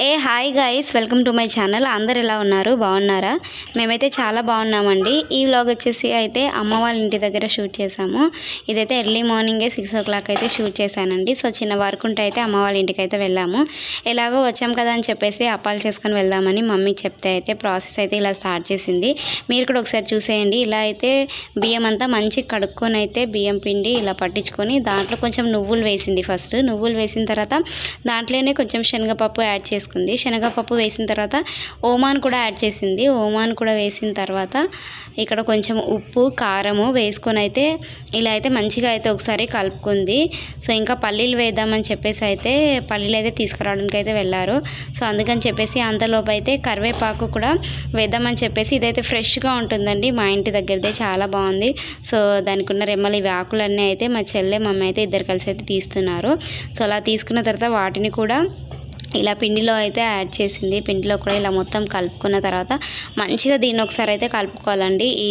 Hi guys, welcome to my channel. అందరు ఎలా ఉన్నారు? బాగున్నారా? మేమైతే చాలా బాగున్నామండి. ఈ వ్లాగ్ వచ్చేసి అయితే అమ్మ వాళ్ళ ఇంటి దగ్గర షూట్ చేసాము. ఇదైతే ఎర్లీ మార్నింగే 6 o'clock అయితే షూట్ చేశానండి. సో చిన్న వర్క్ ఉంటే అయితే అమ్మ వాళ్ళ ఇంటికి అయితే వెళ్ళాము. ఎలాగో వచ్చాం కదా అని చెప్పేసి అప్పాలు చేసుకొని వెళ్దామని మమ్మీ చెప్తే అయితే ప్రాసెస్ అయితే ఇలా స్టార్ట్ చేసింది. మీరు కూడా ఒకసారి చూసేయండి. ఇలా అయితే బియ్యం అంతా మంచిగా కడుక్కొని అయితే బియ్యం పిండి ఇలా పట్టించుకొని దాంట్లో కొంచెం నువ్వులు వేసింది. ఫస్ట్ నువ్వులు వేసిన తర్వాత దాంట్లోనే కొంచెం శనగపప్పు యాడ్ చేసుకుంది. శనగపప్పు వేసిన తర్వాత ఓమాన్ కూడా యాడ్ చేసింది. ఓమాన్ కూడా వేసిన తర్వాత ఇక్కడ కొంచెం ఉప్పు కారము వేసుకొని అయితే ఇలా అయితే మంచిగా అయితే ఒకసారి కలుపుకుంది. సో ఇంకా పల్లీలు వేద్దామని చెప్పేసి అయితే పల్లీలు అయితే తీసుకురావడానికి అయితే వెళ్ళారు. సో అందుకని చెప్పేసి అంతలోపు అయితే కరివేపాకు కూడా వేద్దామని చెప్పేసి ఇదైతే ఫ్రెష్గా ఉంటుందండి. మా ఇంటి దగ్గరదే చాలా బాగుంది. సో దానికి ఉన్న రెమ్మలు ఇవి ఆకులన్నీ అయితే మా చెల్లె మమ్మీ అయితే ఇద్దరు కలిసి అయితే తీస్తున్నారు. సో అలా తీసుకున్న తర్వాత వాటిని కూడా ఇలా పిండిలో అయితే యాడ్ చేసింది. పిండిలో కూడా ఇలా మొత్తం కలుపుకున్న తర్వాత మంచిగా దీన్ని ఒకసారి అయితే కలుపుకోవాలండి. ఈ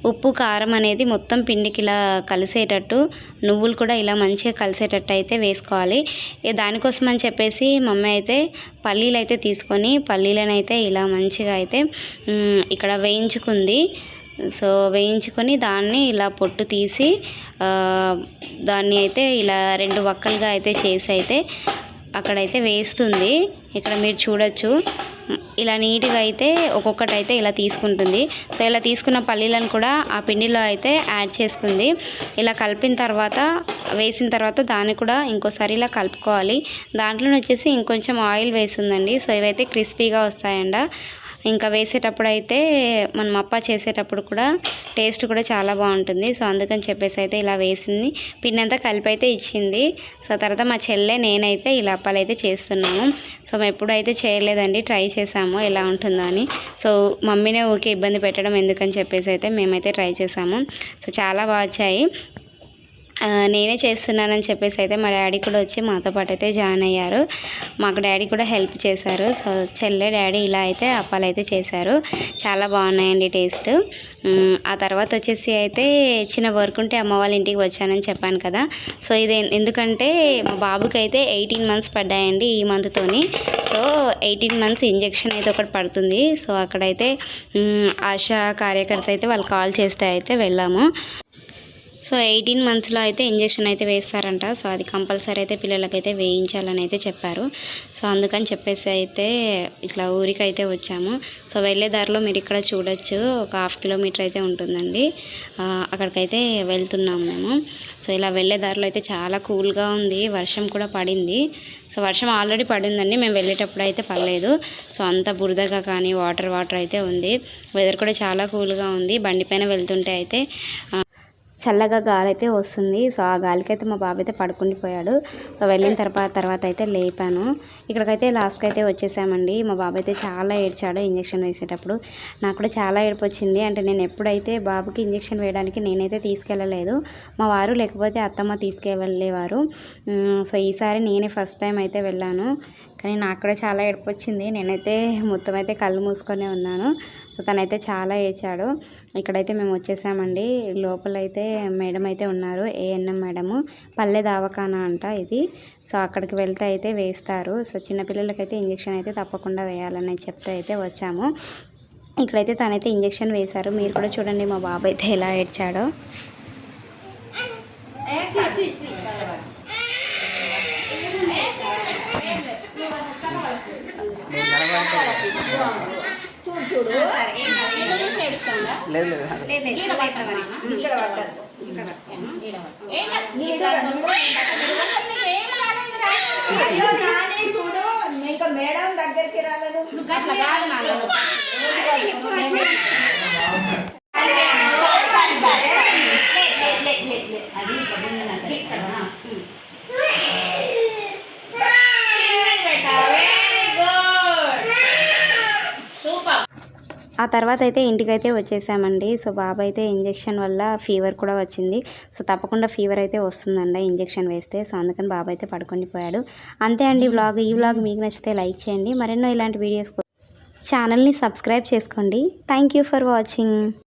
ఉప్పు కారం అనేది మొత్తం పిండికి ఇలా కలిసేటట్టు, నువ్వులు కూడా ఇలా మంచిగా కలిసేటట్టు అయితే వేసుకోవాలి. దానికోసం అని చెప్పేసి మమ్మీ అయితే పల్లీలు అయితే తీసుకొని పల్లీలను అయితే ఇలా మంచిగా అయితే ఇక్కడ వేయించుకుంది. సో వేయించుకొని దాన్ని ఇలా పొట్టు తీసి దాన్ని అయితే ఇలా 2 వక్కలుగా అయితే చేసి అయితే అక్కడైతే వేస్తుంది. ఇక్కడ మీరు చూడొచ్చు ఇలా నీట్గా అయితే ఒక్కొక్కటి అయితే ఇలా తీసుకుంటుంది. సో ఇలా తీసుకున్న పల్లీలను కూడా ఆ పిండిలో అయితే యాడ్ చేసుకుంది. ఇలా కలిపిన తర్వాత వేసిన తర్వాత దాన్ని కూడా ఇంకోసారి ఇలా కలుపుకోవాలి. దాంట్లో వచ్చేసి ఇంకొంచెం ఆయిల్ వేసిందండి. సో ఇవైతే క్రిస్పీగా వస్తాయండి. ఇంకా వేసేటప్పుడు అయితే మనం అప్ప చేసేటప్పుడు కూడా టేస్ట్ కూడా చాలా బాగుంటుంది. సో అందుకని చెప్పేసి అయితే ఇలా వేసింది. పిండి అంతా కలిపి అయితే ఇచ్చింది. సో తర్వాత మా చెల్లె నేనైతే ఇలా అప్పాలు అయితే చేస్తున్నాము. సో మేము ఎప్పుడైతే చేయలేదండి, ట్రై చేసాము ఎలా ఉంటుందో అని. సో మమ్మీనే ఊకే ఇబ్బంది పెట్టడం ఎందుకని చెప్పేసి అయితే మేమైతే ట్రై చేసాము. సో చాలా బాగా వచ్చాయి. నేనే చేస్తున్నానని చెప్పేసి అయితే మా డాడీ కూడా వచ్చి మాతో పాటు అయితే జాయిన్ అయ్యారు. మాకు డాడీ కూడా హెల్ప్ చేశారు. సో చెల్లె డాడీ ఇలా అయితే అప్పాలు అయితే చేశారు. చాలా బాగున్నాయండి టేస్ట్. ఆ తర్వాత వచ్చేసి అయితే చిన్న వర్క్ ఉంటే అమ్మ వాళ్ళ ఇంటికి వచ్చానని చెప్పాను కదా. సో ఇది ఎందుకంటే మా బాబుకి అయితే 18 months పడ్డాయండి ఈ మంత్తోని. సో 18 months ఇంజెక్షన్ అయితే ఒకటి పడుతుంది. సో అక్కడైతే ఆశా కార్యకర్త అయితే వాళ్ళు కాల్ చేస్తే అయితే వెళ్ళాము. సో 18 monthsలో అయితే ఇంజెక్షన్ అయితే వేస్తారంట. సో అది కంపల్సరీ అయితే పిల్లలకైతే వేయించాలని అయితే చెప్పారు. సో అందుకని చెప్పేసి అయితే ఇట్లా ఊరికి అయితే వచ్చాము. సో వెళ్ళే దారిలో మీరు ఇక్కడ చూడొచ్చు, ఒక 1/2 kilometer అయితే ఉంటుందండి. అక్కడికైతే వెళ్తున్నాము మేము. సో ఇలా వెళ్ళే దారిలో అయితే చాలా కూల్గా ఉంది. వర్షం కూడా పడింది. సో వర్షం ఆల్రెడీ పడిందండి, మేము వెళ్ళేటప్పుడు అయితే పడలేదు. సో అంత బురదగా కానీ వాటర్ అయితే ఉంది. వెదర్ కూడా చాలా కూల్గా ఉంది. బండిపైన వెళ్తుంటే అయితే చల్లగా గాలి అయితే వస్తుంది. సో ఆ గాలికి అయితే మా బాబు అయితే పడుకుండిపోయాడు. సో వెళ్ళిన తర్వాత అయితే లేపాను. ఇక్కడికైతే లాస్ట్కి అయితే వచ్చేసామండి. మా బాబు అయితే చాలా ఏడ్చాడు ఇంజెక్షన్ వేసేటప్పుడు. నాకు కూడా చాలా ఏడుపు వచ్చింది. అంటే నేను ఎప్పుడైతే బాబుకి ఇంజెక్షన్ వేయడానికి నేనైతే తీసుకెళ్ళలేదు, మా వారు లేకపోతే అత్తమ్మ తీసుకెళ్ళేవారు. సో ఈసారి నేనే ఫస్ట్ టైం అయితే వెళ్ళాను. కానీ నాకు కూడా చాలా ఏడుపు వచ్చింది. నేనైతే మొత్తం అయితే కళ్ళు మూసుకొనే ఉన్నాను. సో తనైతే చాలా ఏడ్చాడు. ఇక్కడైతే మేము వచ్చేసామండి. లోపలైతే మేడం అయితే ఉన్నారు, ఏఎన్ఎం మేడము. పల్లె దవాఖానా అంట ఇది. సో అక్కడికి వెళ్తే అయితే వేస్తారు. సో చిన్నపిల్లలకైతే ఇంజెక్షన్ అయితే తప్పకుండా వేయాలని చెప్తే అయితే వచ్చాము. ఇక్కడైతే తనైతే ఇంజెక్షన్ వేశారు. మీరు కూడా చూడండి మా బాబు అయితే ఎలా ఏడ్చాడో. ఇంకా మేడం దగ్గరికి రాలేదు. ఆ తర్వాత అయితే ఇంటికైతే వచ్చేసామండి. సో బాబు అయితే ఇంజెక్షన్ వల్ల ఫీవర్ కూడా వచ్చింది. సో తప్పకుండా ఫీవర్ అయితే వస్తుందండి ఇంజెక్షన్ వేస్తే. సో అందుకని బాబు అయితే పడుకుండిపోయాడు. అంతే అండి వ్లాగ్. ఈ వ్లాగ్ మీకు నచ్చితే లైక్ చేయండి. మరెన్నో ఇలాంటి వీడియోస్ ఛానల్ని సబ్స్క్రైబ్ చేసుకోండి. Thank you for watching.